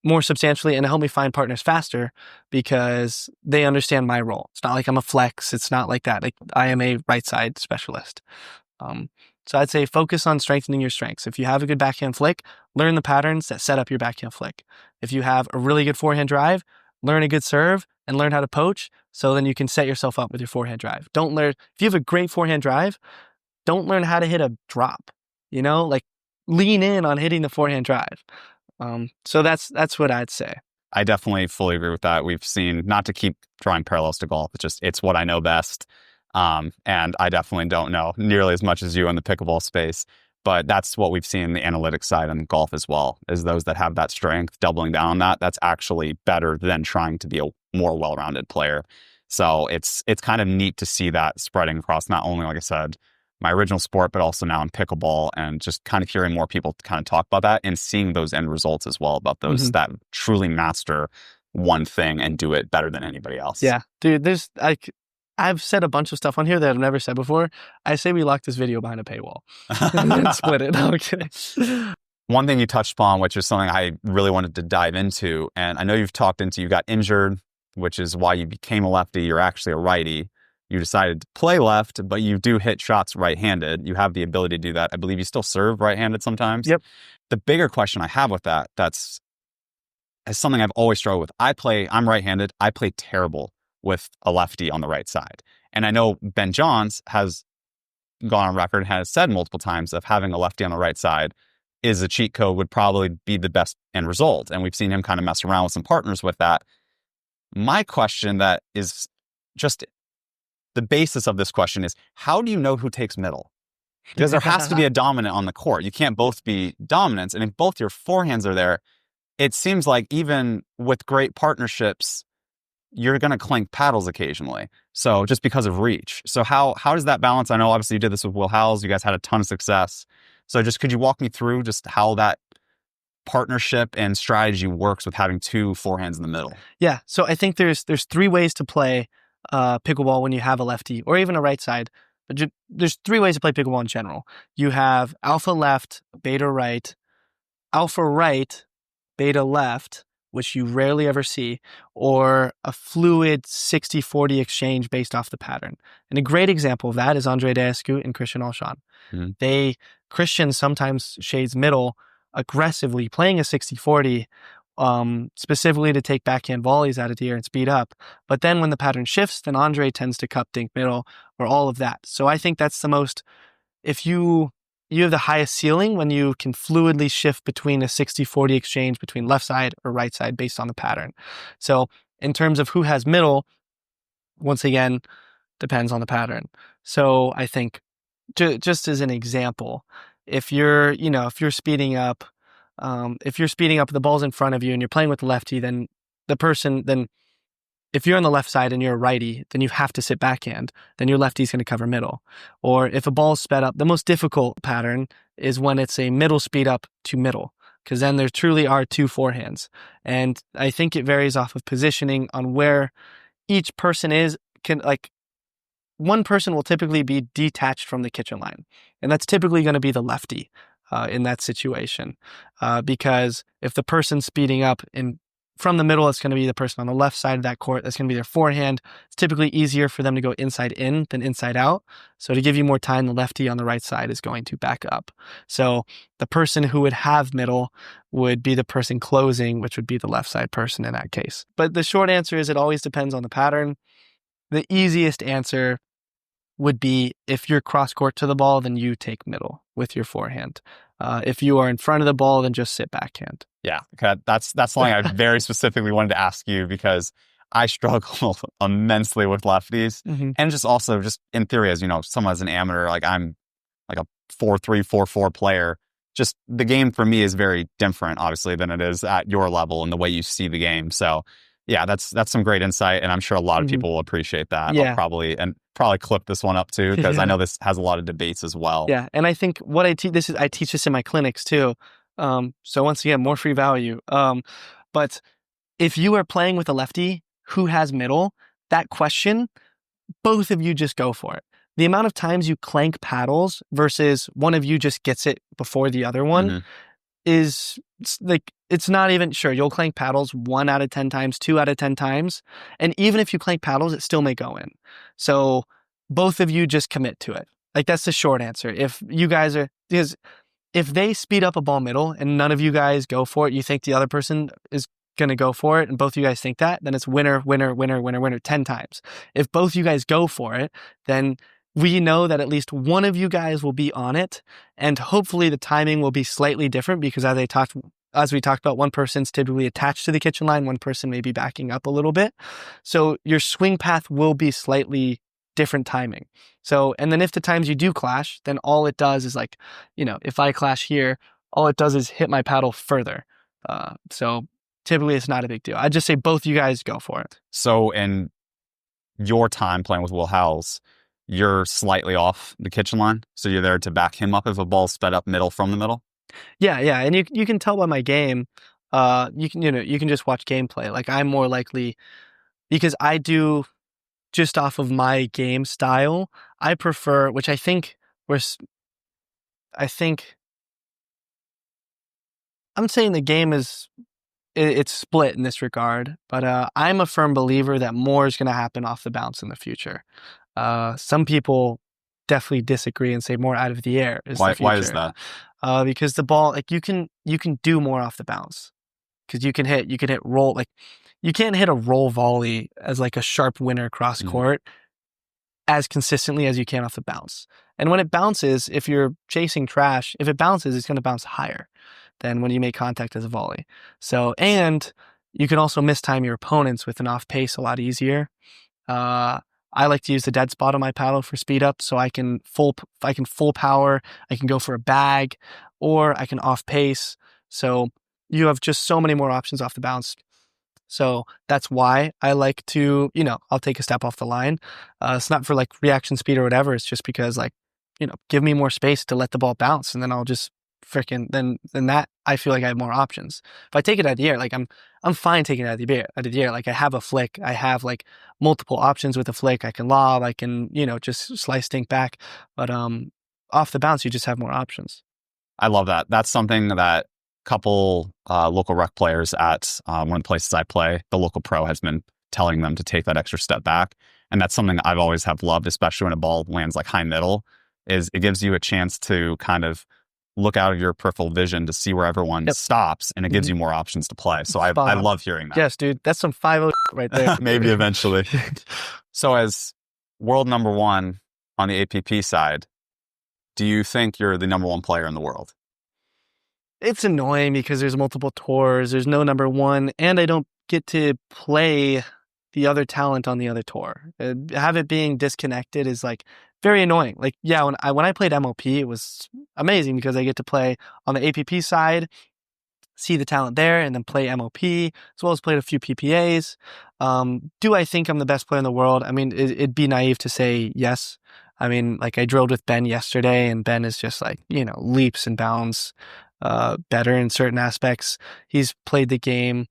more substantially and helped me find partners faster because they understand my role. It's not like I'm a flex. It's not like that. Like I am a right side specialist. So I'd say focus on strengthening your strengths. If you have a good backhand flick, learn the patterns that set up your backhand flick. If you have a really good forehand drive, learn a good serve and learn how to poach so then you can set yourself up with your forehand drive. If you have a great forehand drive, don't learn how to hit a drop, like lean in on hitting the forehand drive. So that's what I'd say. I definitely fully agree with that. We've seen, not to keep drawing parallels to golf, it's what I know best. And I definitely don't know nearly as much as you in the pickleball space, but that's what we've seen in the analytics side in golf as well, is those that have that strength, doubling down on that. That's actually better than trying to be a more well-rounded player. So it's kind of neat to see that spreading across not only, like I said, my original sport, but also now in pickleball, and just kind of hearing more people kind of talk about that and seeing those end results as well about those that truly master one thing and do it better than anybody else. Yeah, dude, I've said a bunch of stuff on here that I've never said before. I say we lock this video behind a paywall and then split it. No, I'm kidding. One thing you touched upon, which is something I really wanted to dive into, and I know you got injured, which is why you became a lefty. You're actually a righty. You decided to play left, but you do hit shots right-handed. You have the ability to do that. I believe you still serve right-handed sometimes. Yep. The bigger question I have with that's something I've always struggled with. I'm right-handed. I play terrible with a lefty on the right side. And I know Ben Johns has gone on record and has said multiple times of having a lefty on the right side is a cheat code, would probably be the best end result. And we've seen him kind of mess around with some partners with that. My question that is just the basis of this question is, how do you know who takes middle? Because there has to be a dominant on the court. You can't both be dominants. And if both your forehands are there, it seems like even with great partnerships, you're going to clink paddles occasionally. So just because of reach. So how does that balance? I know obviously you did this with Will Howells. You guys had a ton of success. So just could you walk me through just how that partnership and strategy works with having two forehands in the middle? Yeah. So I think there's 3 ways to play pickleball when you have a lefty or even a right side. But there's 3 ways to play pickleball in general. You have alpha left, beta right, alpha right, beta left, which you rarely ever see, or a fluid 60-40 exchange based off the pattern. And a great example of that is Andre Deascu and Christian Alshon. Mm-hmm. Christian sometimes shades middle aggressively, playing a 60-40, specifically to take backhand volleys out of the air and speed up. But then when the pattern shifts, then Andre tends to cup dink middle or all of that. So I think that's the most, if you have the highest ceiling when you can fluidly shift between a 60-40 exchange between left side or right side based on the pattern. So in terms of who has middle, once again, depends on the pattern. So I think just as an example, if you're speeding up, the ball's in front of you and you're playing with the lefty, then if you're on the left side and you're a righty, then you have to sit backhand. Then your lefty's going to cover middle. Or if a ball's sped up, the most difficult pattern is when it's a middle speed up to middle, because then there truly are 2 forehands. And I think it varies off of positioning on where each person is. One person will typically be detached from the kitchen line, and that's typically going to be the lefty in that situation, because if the person's speeding up from the middle, it's going to be the person on the left side of that court. That's going to be their forehand. It's typically easier for them to go inside in than inside out. So to give you more time, the lefty on the right side is going to back up. So the person who would have middle would be the person closing, which would be the left side person in that case. But the short answer is it always depends on the pattern. The easiest answer would be if you're cross court to the ball, then you take middle with your forehand. If you are in front of the ball, then just sit backhand. Yeah, that's something I very specifically wanted to ask you, because I struggle immensely with lefties, and just in theory, as you know, someone as an amateur, like I'm like a 4-3, 4-4 player. Just the game for me is very different, obviously, than it is at your level and the way you see the game. So, yeah, that's some great insight, and I'm sure a lot of people will appreciate that. Yeah. I'll probably clip this one up too, because I know this has a lot of debates as well. Yeah, and I think what I teach this in my clinics too. So once again, more free value. But if you are playing with a lefty who has middle, that question, both of you just go for it. The amount of times you clank paddles versus one of you just gets it before the other one is like, it's not even sure. You'll clank paddles 1 out of 10 times, 2 out of 10 times. And even if you clank paddles, it still may go in. So both of you just commit to it. Like, that's the short answer. Because if they speed up a ball middle and none of you guys go for it, you think the other person is going to go for it, and both of you guys think that, then it's winner, winner, winner, winner, winner 10 times. If both you guys go for it, then we know that at least one of you guys will be on it, and hopefully the timing will be slightly different, because as we talked about, one person's typically attached to the kitchen line, one person may be backing up a little bit. So your swing path will be slightly different timing. So, and then if the times you do clash, then all it does is, like, if I clash here, all it does is hit my paddle further. So typically it's not a big deal. I'd just say both you guys go for it. So in your time playing with Will Howells, you're slightly off the kitchen line, so you're there to back him up if a ball's sped up middle from the middle? Yeah, and you can tell by my game. You can just watch gameplay. Like, I'm more likely, because I do, just off of my game style, I prefer, which I think I'm saying the game it's split in this regard, but I'm a firm believer that more is going to happen off the bounce in the future. Some people definitely disagree and say more out of the air is the future. Why is that? Because the ball, like, you can do more off the bounce, because you can hit roll, like, you can't hit a roll volley as like a sharp winner cross court as consistently as you can off the bounce. And when it bounces, if you're chasing trash, if it bounces, it's going to bounce higher than when you make contact as a volley. So, and you can also mistime your opponents with an off pace a lot easier. I like to use the dead spot on my paddle for speed up, so I can full power, I can go for a bag, or I can off pace. So you have just so many more options off the bounce. So that's why I like to, I'll take a step off the line. It's not for like reaction speed or whatever. It's just because like, give me more space to let the ball bounce, and then I'll just then that I feel like I have more options. If I take it out of the air, like I'm fine taking it out of the air. Like I have a flick, I have like multiple options with a flick. I can lob, I can, just slice dink back. But off the bounce, you just have more options. I love that. That's something that couple local rec players at one of the places I play, the local pro has been telling them to take that extra step back. And that's something I've always have loved, especially when a ball lands like high middle, is it gives you a chance to kind of look out of your peripheral vision to see where everyone stops, and it gives you more options to play. So I love hearing that. Yes, dude, that's some 5-0 right there. Maybe eventually. So as world number one on the APP side, do you think you're the number one player in the world? It's annoying because there's multiple tours, there's no number one, and I don't get to play the other talent on the other tour. Have it being disconnected is like very annoying. Like, yeah, when I played MOP, it was amazing because I get to play on the APP side, see the talent there, and then play MOP, as well as played a few PPAs. Do I think I'm the best player in the world? I mean, it'd be naive to say yes. I mean, like I drilled with Ben yesterday, and Ben is just like, leaps and bounds better in certain aspects. He's played the game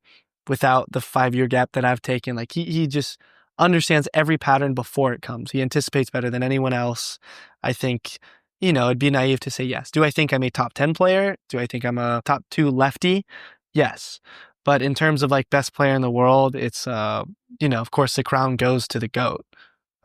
without the 5-year gap that I've taken. Like he just understands every pattern before it comes. He anticipates better than anyone else. I think, it'd be naive to say yes. Do I think I'm a top 10 player? Do I think I'm a top 2 lefty? Yes. But in terms of like best player in the world, it's, of course the crown goes to the GOAT.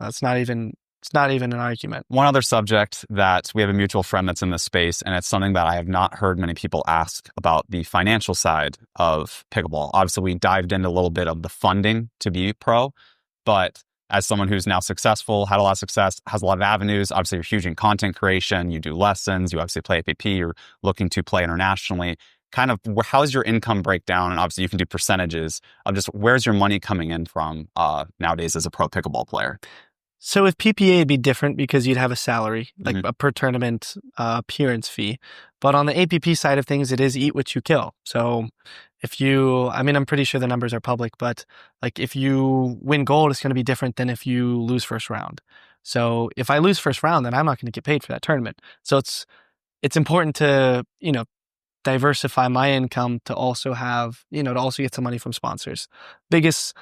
It's not even an argument. One other subject that we have a mutual friend that's in this space, and it's something that I have not heard many people ask about the financial side of pickleball. Obviously, we dived into a little bit of the funding to be pro, but as someone who's now successful, had a lot of success, has a lot of avenues, obviously you're huge in content creation, you do lessons, you obviously play APP, you're looking to play internationally. Kind of how's your income breakdown? And obviously you can do percentages of just where's your money coming in from nowadays as a pro pickleball player? So with PPA, it'd be different because you'd have a salary, like a per tournament appearance fee. But on the APP side of things, it is eat what you kill. So I'm pretty sure the numbers are public, but like if you win gold, it's going to be different than if you lose first round. So if I lose first round, then I'm not going to get paid for that tournament. So it's important to, diversify my income to also have, to also get some money from sponsors. Biggest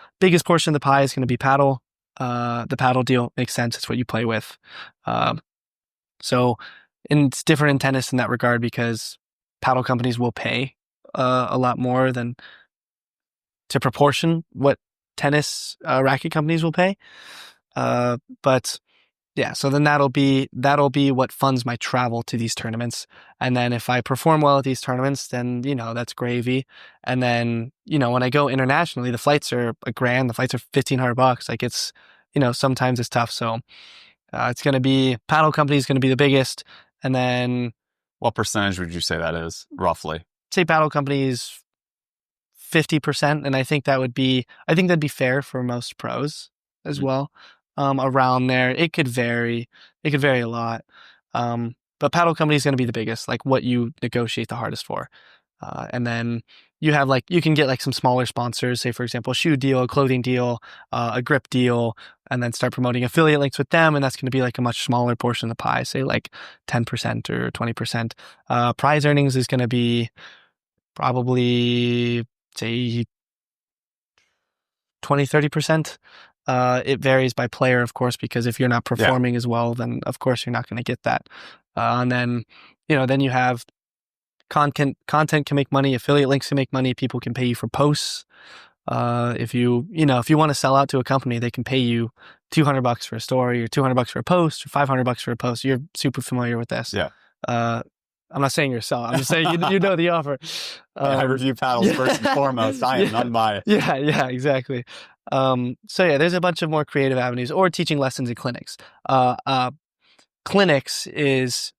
portion of the pie is going to be paddle. The paddle deal makes sense. It's what you play with. And it's different in tennis in that regard because paddle companies will pay a lot more than to proportion what tennis racket companies will pay. But yeah, so then that'll be what funds my travel to these tournaments. And then if I perform well at these tournaments, then, that's gravy. And then, when I go internationally, the flights are $1,000, the flights are $1,500. Like it's, sometimes it's tough. So it's going to be, paddle company is going to be the biggest. And then what percentage would you say that is roughly? Say paddle companies 50%. And I think that'd be fair for most pros as well. Around there, it could vary a lot. But paddle company is going to be the biggest, like what you negotiate the hardest for. And then you have you can get some smaller sponsors, say for example, a shoe deal, a clothing deal, a grip deal, and then start promoting affiliate links with them. And that's going to be a much smaller portion of the pie, say 10% or 20%. Prize earnings is going to be probably say 20-30%. It varies by player, of course, because if you're not performing as well, then of course you're not going to get that. And then, then you have content can make money, affiliate links can make money, people can pay you for posts. If you want to sell out to a company, they can pay you $200 for a story or $200 for a post or $500 for a post. You're super familiar with this. Yeah. I'm not saying you're selling. I'm just saying you know the offer. I review paddles first and foremost. I am unbiased. Yeah, exactly. There's a bunch of more creative avenues or teaching lessons in clinics. Clinics is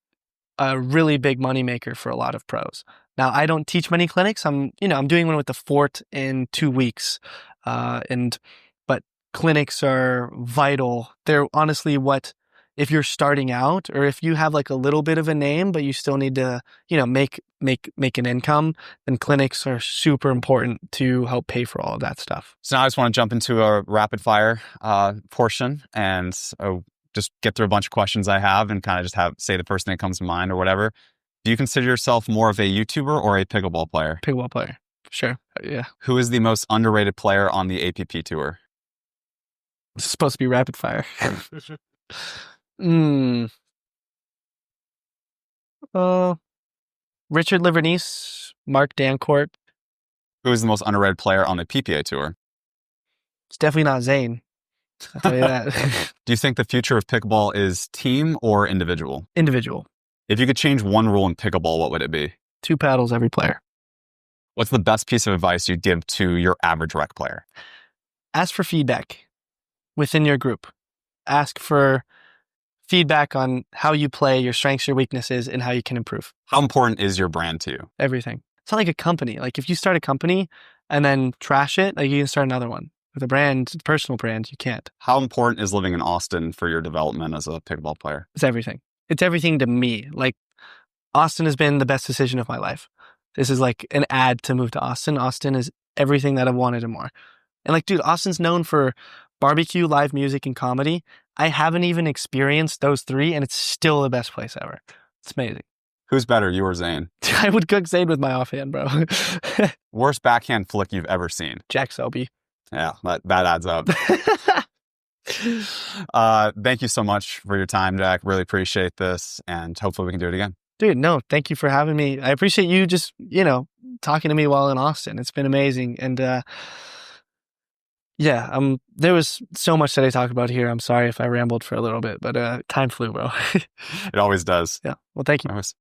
a really big moneymaker for a lot of pros. Now, I don't teach many clinics. I'm doing one with the Fort in 2 weeks. But clinics are vital. They're honestly what, if you're starting out or if you have like a little bit of a name, but you still need to, make an income, then clinics are super important to help pay for all of that stuff. So now I just want to jump into a rapid fire portion and just get through a bunch of questions I have and kind of just say the first thing that comes to mind or whatever. Do you consider yourself more of a YouTuber or a pickleball player? Pickleball player, sure. Yeah. Who is the most underrated player on the APP tour? It's supposed to be rapid fire. Richard Livernice, Mark Dancourt. Who is the most underrated player on the PPA tour? It's definitely not Zane. I'll tell you that. Do you think the future of pickleball is team or individual? Individual. If you could change one rule in pickleball, what would it be? 2 paddles every player. What's the best piece of advice you'd give to your average rec player? Ask for feedback within your group. Ask for feedback on how you play, your strengths, your weaknesses, and how you can improve. How important is your brand to you? Everything. It's not like a company. Like if you start a company and then trash it, like you can start another one. With a brand, personal brand, you can't. How important is living in Austin for your development as a pickleball player? It's everything. It's everything to me. Like Austin has been the best decision of my life. This is like an ad to move to Austin. Austin is everything that I've wanted and more. And like, dude, Austin's known for barbecue, live music, and comedy. I haven't even experienced those 3, and it's still the best place ever. It's amazing. Who's better, you or Zane? I would cook Zane with my offhand, bro. Worst backhand flick you've ever seen? Jack Selby. Yeah, that adds up. Thank you so much for your time, Jack. Really appreciate this, and hopefully we can do it again. Dude, no, thank you for having me. I appreciate you just, talking to me while in Austin. It's been amazing. And there was so much that I talk about here. I'm sorry if I rambled for a little bit, but time flew, bro. It always does. Yeah. Well, thank you. Always.